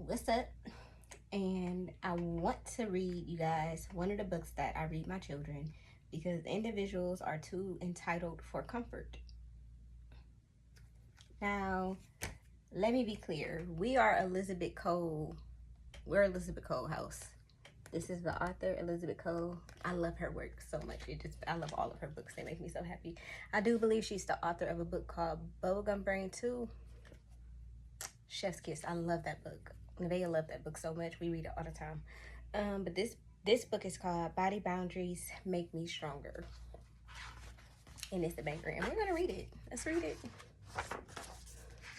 What's up? And I want to read you guys one of the books that I read my children because individuals are too entitled for comfort. Now, let me be clear. We're Elizabeth Cole House. This is the author, Elizabeth Cole. I love her work so much. I love all of her books. They make me so happy. I do believe she's the author of a book called Bubblegum Brain 2. Chef's Kiss. I love that book. Nevaeh loved that book so much. We read it all the time. But this book is called Body Boundaries Make Me Stronger. And it's the banger. And we're going to read it. Let's read it.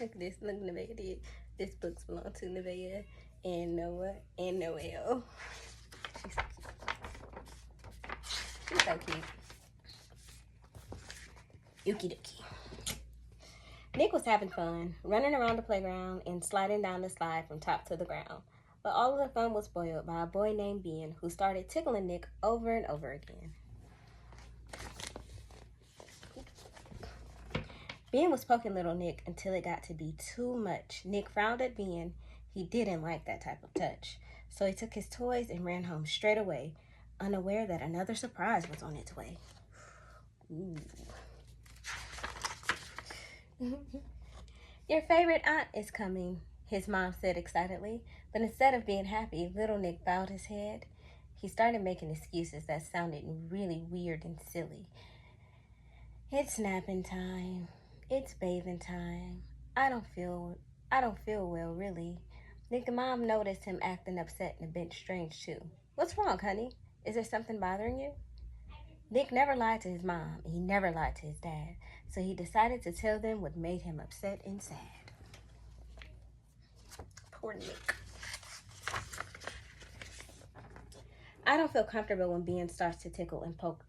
Look at this. Look at Nevaeh did. This book's belong to Nevaeh and Noah and Noel. She's so cute. She's so cute. Yuki Duki. Nick was having fun, running around the playground and sliding down the slide from top to the ground. But all of the fun was spoiled by a boy named Ben who started tickling Nick over and over again. Ben was poking little Nick until it got to be too much. Nick frowned at Ben. He didn't like that type of touch. So he took his toys and ran home straight away, unaware that another surprise was on its way. Ooh. Your favorite aunt is coming, his mom said excitedly. But instead of being happy, little Nick bowed his head. He started making excuses that sounded really weird and silly. It's napping time. It's bathing time. I don't feel well, really. Nick's mom noticed him acting upset and a bit strange, too. What's wrong, honey? Is there something bothering you? Nick never lied to his mom, and he never lied to his dad, so he decided to tell them what made him upset and sad. Poor Nick. I don't feel comfortable when Ben starts to tickle and poke.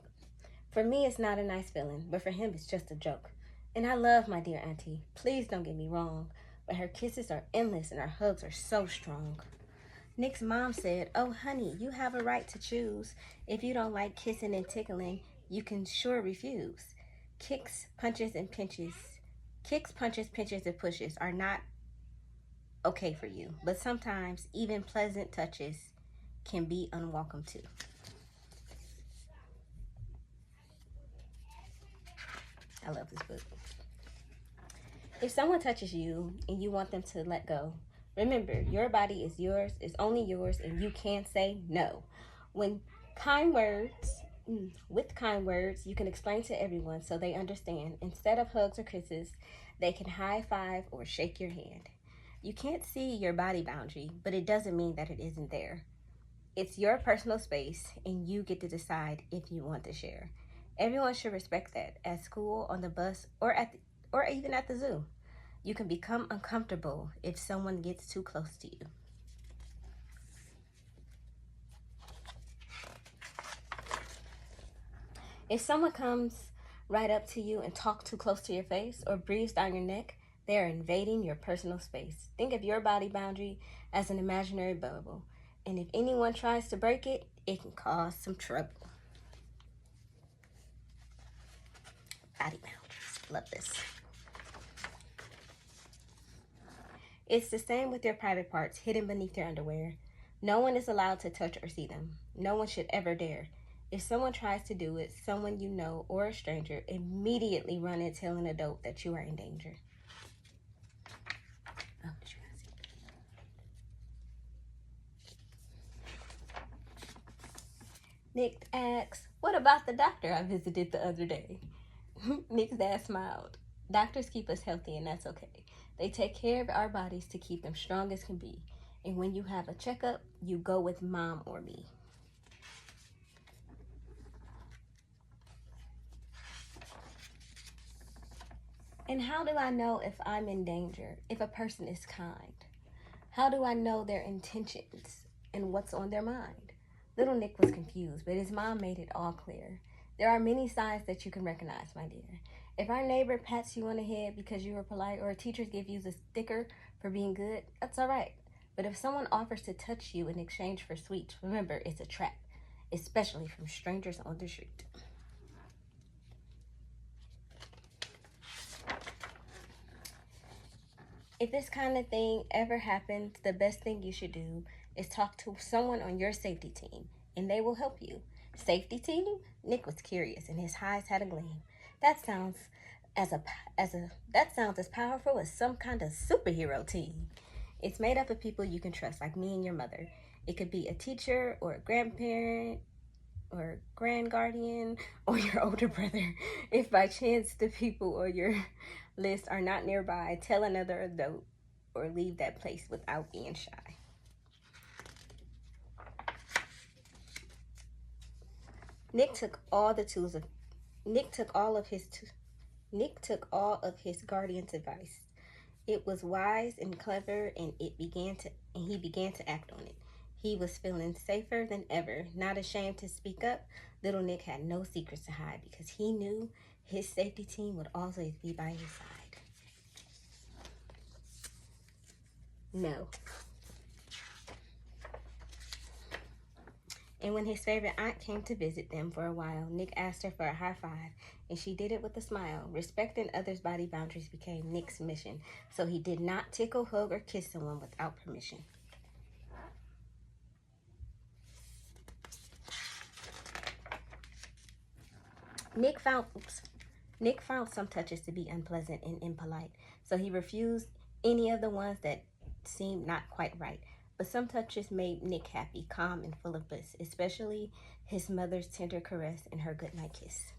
For me, it's not a nice feeling, but for him, it's just a joke. And I love my dear auntie. Please don't get me wrong, but her kisses are endless and her hugs are so strong. Nick's mom said, "Oh, honey, you have a right to choose. If you don't like kissing and tickling, you can sure refuse. Kicks, punches, and pinches and pushes are not okay for you. But sometimes even pleasant touches can be unwelcome too." I love this book. If someone touches you and you want them to let go, remember, your body is yours, is only yours, and you can't say no. With kind words, you can explain to everyone so they understand. Instead of hugs or kisses, they can high five or shake your hand. You can't see your body boundary, but it doesn't mean that it isn't there. It's your personal space, and you get to decide if you want to share. Everyone should respect that. At school, on the bus, or even at the zoo. You can become uncomfortable if someone gets too close to you. If someone comes right up to you and talks too close to your face or breathes down your neck, they are invading your personal space. Think of your body boundary as an imaginary bubble. And if anyone tries to break it, it can cause some trouble. Body boundaries. Love this. It's the same with your private parts hidden beneath your underwear. No one is allowed to touch or see them. No one should ever dare. If someone tries to do it, someone you know or a stranger, immediately run and tell an adult that you are in danger. Oh, did you guys see? Nick asks, "What about the doctor I visited the other day?" Nick's dad smiled. "Doctors keep us healthy, and that's okay. They take care of our bodies to keep them strong as can be. And when you have a checkup, you go with mom or me." And how do I know if I'm in danger, if a person is kind? How do I know their intentions and what's on their mind? Little Nick was confused, but his mom made it all clear. There are many signs that you can recognize, my dear. If our neighbor pats you on the head because you were polite, or a teacher gives you a sticker for being good, that's all right. But if someone offers to touch you in exchange for sweets, remember, it's a trap, especially from strangers on the street. If this kind of thing ever happens, the best thing you should do is talk to someone on your safety team, and they will help you. Safety team? Nick was curious, and his eyes had a gleam. That sounds that sounds as powerful as some kind of superhero team. It's made up of people you can trust, like me and your mother. It could be a teacher or a grandparent or grand guardian or your older brother. If by chance the people on your list are not nearby, tell another adult or leave that place without being shy. Nick took all of his guardian's advice. It was wise and clever, and he began to act on it. He was feeling safer than ever, not ashamed to speak up. Little Nick had no secrets to hide because he knew his safety team would always be by his side. No. And when his favorite aunt came to visit them for a while, Nick asked her for a high five, and she did it with a smile. Respecting others' body boundaries became Nick's mission, so he did not tickle, hug, or kiss someone without permission. Nick found some touches to be unpleasant and impolite, so he refused any of the ones that seemed not quite right. But some touches made Nick happy, calm, and full of bliss, especially his mother's tender caress and her goodnight kiss.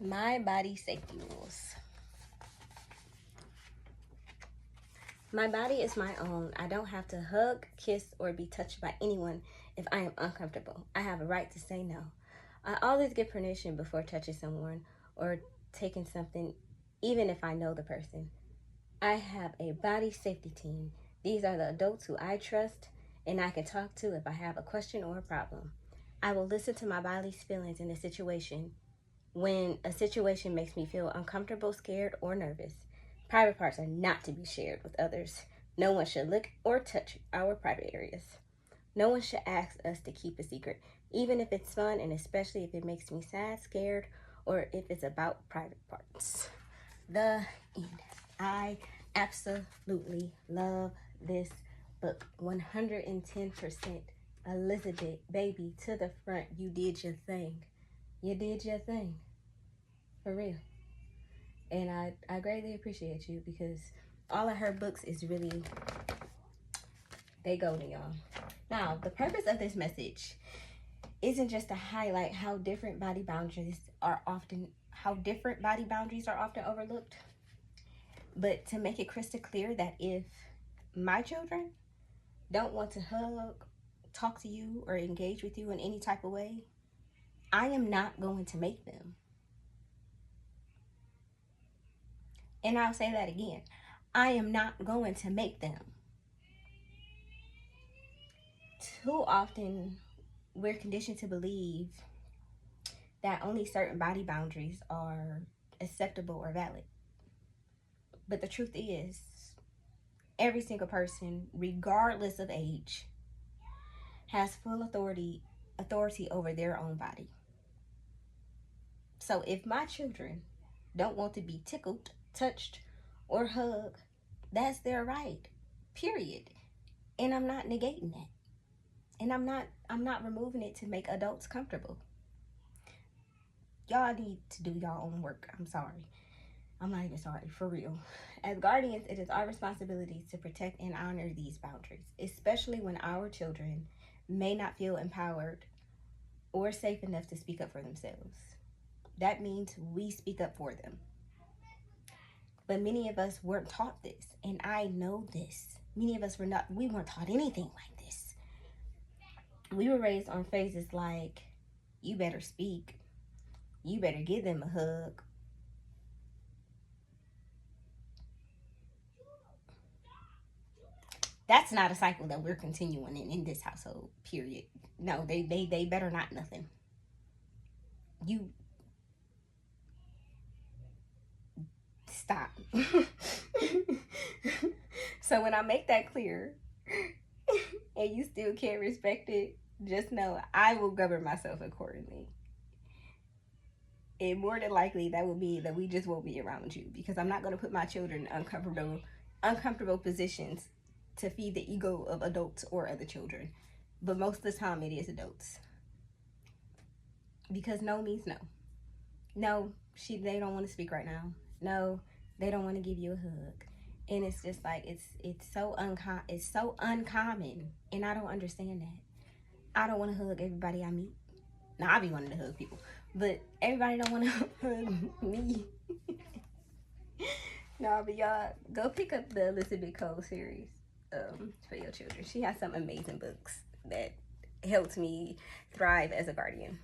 My body safety rules. My body is my own. I don't have to hug, kiss, or be touched by anyone if I am uncomfortable. I have a right to say no. I always get permission before touching someone or taking something, even if I know the person. I have a body safety team. These are the adults who I trust and I can talk to if I have a question or a problem. I will listen to my body's feelings in a situation when a situation makes me feel uncomfortable, scared, or nervous. Private parts are not to be shared with others. No one should look or touch our private areas. No one should ask us to keep a secret, even if it's fun and especially if it makes me sad, scared, or if it's about private parts. The end. I absolutely love this book. 110%. Elizabeth, baby, to the front. You did your thing. You did your thing. For real. And I greatly appreciate you because all of her books is really, they go to y'all. Now, the purpose of this message isn't just to highlight how different body boundaries are often overlooked, but to make it crystal clear that if my children don't want to hug, talk to you, or engage with you in any type of way, I am not going to make them. And I'll say that again. I am not going to make them. Too often, we're conditioned to believe that only certain body boundaries are acceptable or valid. But the truth is, every single person, regardless of age, has full authority over their own body. So if my children don't want to be tickled, touched, or hugged, that's their right, period. And I'm not negating that. And I'm not removing it to make adults comfortable. Y'all need to do y'all own work. I'm sorry. I'm not even sorry, for real. As guardians, it is our responsibility to protect and honor these boundaries, especially when our children may not feel empowered or safe enough to speak up for themselves. That means we speak up for them. But many of us weren't taught this, and I know this. Many of us we weren't taught anything like this. We were raised on phrases like, you better speak, you better give them a hug. That's not a cycle that we're continuing in this household, period. No, they better not nothing. You stop. So when I make that clear and you still can't respect it, just know I will govern myself accordingly. And more than likely, that will be that we just won't be around you, because I'm not going to put my children in uncomfortable positions to feed the ego of adults or other children. But most of the time, it is adults. Because no means no. No, they don't want to speak right now. No, they don't want to give you a hug. And it's just like, it's so uncommon, and I don't understand that. I don't want to hug everybody I meet. Now, I be wanting to hug people, but everybody don't want to hug me. No, but y'all, go pick up the Elizabeth Cole series for your children. She has some amazing books that helped me thrive as a guardian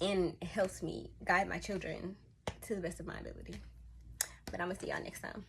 and helps me guide my children to the best of my ability. But I'm going to see y'all next time.